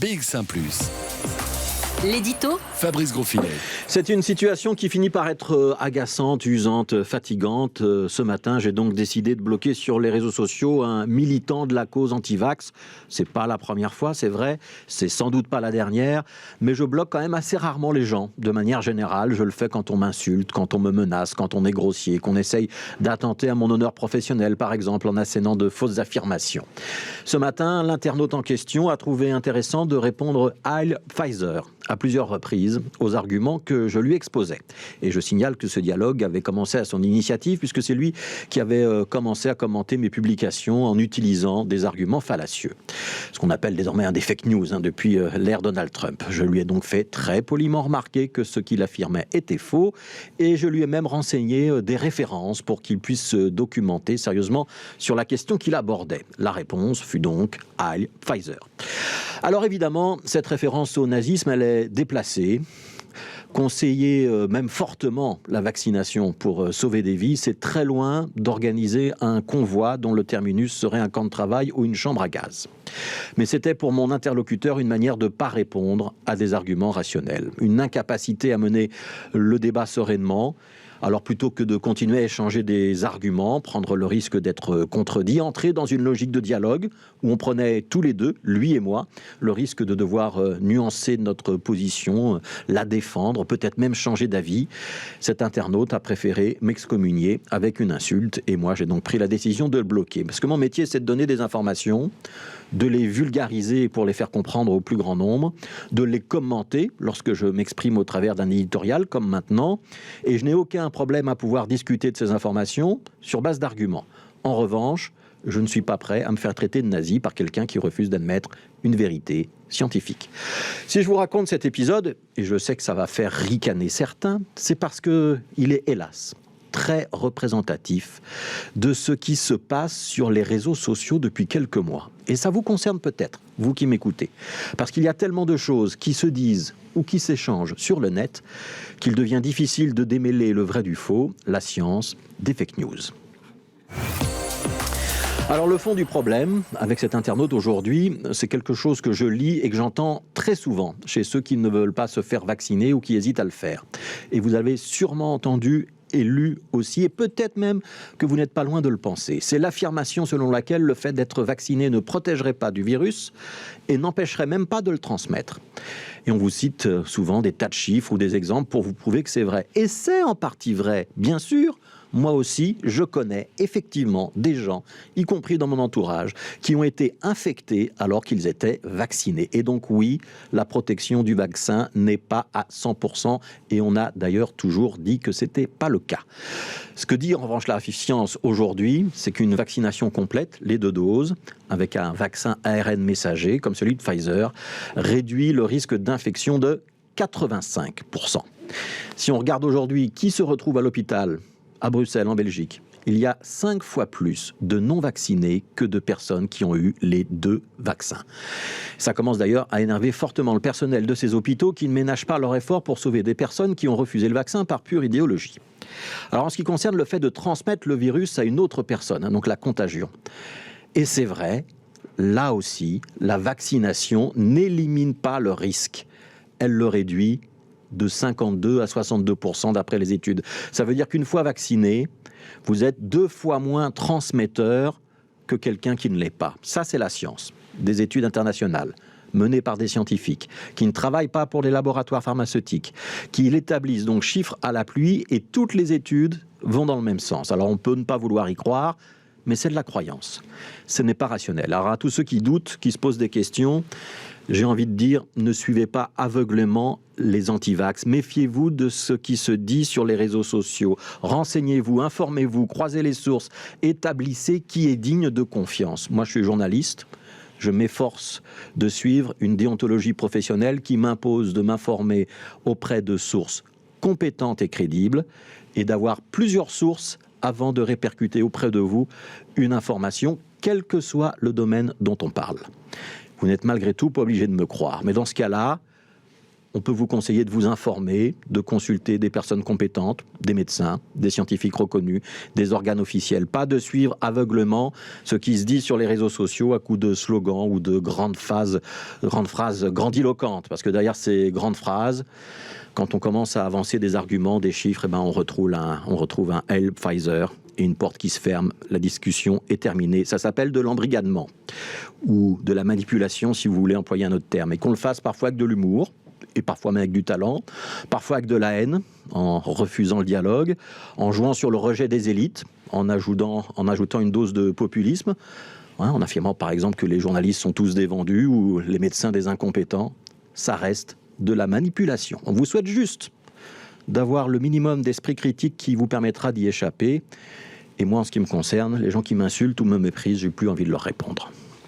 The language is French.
BX1 +. L'édito Fabrice Grosfinet. C'est une situation qui finit par être agaçante, usante, fatigante. Ce matin, j'ai donc décidé de bloquer sur les réseaux sociaux un militant de la cause anti-vax. C'est pas la première fois, c'est vrai. C'est sans doute pas la dernière. Mais je bloque quand même assez rarement les gens. De manière générale, je le fais quand on m'insulte, quand on me menace, quand on est grossier, qu'on essaye d'attenter à mon honneur professionnel, par exemple, en assénant de fausses affirmations. Ce matin, l'internaute en question a trouvé intéressant de répondre Heil Pfizer à plusieurs reprises aux arguments que je lui exposais. Et je signale que ce dialogue avait commencé à son initiative puisque c'est lui qui avait commencé à commenter mes publications en utilisant des arguments fallacieux. Ce qu'on appelle désormais des fake news depuis l'ère Donald Trump. Je lui ai donc fait très poliment remarquer que ce qu'il affirmait était faux et je lui ai même renseigné des références pour qu'il puisse se documenter sérieusement sur la question qu'il abordait. La réponse fut donc Heil Pfizer. Alors évidemment, cette référence au nazisme, elle est déplacée. Conseiller même fortement la vaccination pour sauver des vies, c'est très loin d'organiser un convoi dont le terminus serait un camp de travail ou une chambre à gaz. Mais c'était pour mon interlocuteur une manière de ne pas répondre à des arguments rationnels, une incapacité à mener le débat sereinement. Alors plutôt que de continuer à échanger des arguments, prendre le risque d'être contredit, entrer dans une logique de dialogue où on prenait tous les deux, lui et moi, le risque de devoir nuancer notre position, la défendre, peut-être même changer d'avis. Cet internaute a préféré m'excommunier avec une insulte et moi j'ai donc pris la décision de le bloquer. Parce que mon métier c'est de donner des informations, de les vulgariser pour les faire comprendre au plus grand nombre, de les commenter lorsque je m'exprime au travers d'un éditorial comme maintenant, et je n'ai aucun problème à pouvoir discuter de ces informations sur base d'arguments. En revanche, je ne suis pas prêt à me faire traiter de nazi par quelqu'un qui refuse d'admettre une vérité scientifique. Si je vous raconte cet épisode, et je sais que ça va faire ricaner certains, c'est parce qu'il est hélas très représentatif de ce qui se passe sur les réseaux sociaux depuis quelques mois. Et ça vous concerne peut-être, vous qui m'écoutez, parce qu'il y a tellement de choses qui se disent ou qui s'échangent sur le net qu'il devient difficile de démêler le vrai du faux, la science des fake news. Alors le fond du problème avec cet internaute aujourd'hui, c'est quelque chose que je lis et que j'entends très souvent chez ceux qui ne veulent pas se faire vacciner ou qui hésitent à le faire. Et vous avez sûrement entendu et lu aussi, et peut-être même que vous n'êtes pas loin de le penser. C'est l'affirmation selon laquelle le fait d'être vacciné ne protégerait pas du virus et n'empêcherait même pas de le transmettre. Et on vous cite souvent des tas de chiffres ou des exemples pour vous prouver que c'est vrai. Et c'est en partie vrai, bien sûr. Moi aussi, je connais effectivement des gens, y compris dans mon entourage, qui ont été infectés alors qu'ils étaient vaccinés. Et donc oui, la protection du vaccin n'est pas à 100%, et on a d'ailleurs toujours dit que ce n'était pas le cas. Ce que dit en revanche la science aujourd'hui, c'est qu'une vaccination complète, les 2 doses, avec un vaccin ARN messager, comme celui de Pfizer, réduit le risque d'infection de 85%. Si on regarde aujourd'hui qui se retrouve à l'hôpital, à Bruxelles, en Belgique, il y a 5 fois plus de non-vaccinés que de personnes qui ont eu les 2 vaccins. Ça commence d'ailleurs à énerver fortement le personnel de ces hôpitaux qui ne ménagent pas leur effort pour sauver des personnes qui ont refusé le vaccin par pure idéologie. Alors en ce qui concerne le fait de transmettre le virus à une autre personne, donc la contagion, et c'est vrai, là aussi, la vaccination n'élimine pas le risque, elle le réduit de 52 à 62% d'après les études. Ça veut dire qu'une fois vacciné, vous êtes 2 fois moins transmetteur que quelqu'un qui ne l'est pas. Ça, c'est la science. Des études internationales menées par des scientifiques qui ne travaillent pas pour les laboratoires pharmaceutiques, qui l'établissent donc chiffres à la pluie, et toutes les études vont dans le même sens. Alors on peut ne pas vouloir y croire, mais c'est de la croyance. Ce n'est pas rationnel. Alors à tous ceux qui doutent, qui se posent des questions, j'ai envie de dire, ne suivez pas aveuglément les anti-vax. Méfiez-vous de ce qui se dit sur les réseaux sociaux. Renseignez-vous, informez-vous, croisez les sources, établissez qui est digne de confiance. Moi, je suis journaliste. Je m'efforce de suivre une déontologie professionnelle qui m'impose de m'informer auprès de sources compétentes et crédibles et d'avoir plusieurs sources avant de répercuter auprès de vous une information, quel que soit le domaine dont on parle. Vous n'êtes malgré tout pas obligé de me croire. Mais dans ce cas-là, on peut vous conseiller de vous informer, de consulter des personnes compétentes, des médecins, des scientifiques reconnus, des organes officiels. Pas de suivre aveuglement ce qui se dit sur les réseaux sociaux à coups de slogans ou de grandes phrases grandiloquentes. Parce que derrière ces grandes phrases, quand on commence à avancer des arguments, des chiffres, on retrouve un L Pfizer et une porte qui se ferme. La discussion est terminée. Ça s'appelle de l'embrigadement ou de la manipulation, si vous voulez employer un autre terme. Et qu'on le fasse parfois avec de l'humour, et parfois même avec du talent, parfois avec de la haine, en refusant le dialogue, en jouant sur le rejet des élites, en ajoutant une dose de populisme, en affirmant par exemple que les journalistes sont tous des vendus ou les médecins des incompétents. Ça reste de la manipulation. On vous souhaite juste d'avoir le minimum d'esprit critique qui vous permettra d'y échapper. Et moi, en ce qui me concerne, les gens qui m'insultent ou me méprisent, j'ai plus envie de leur répondre.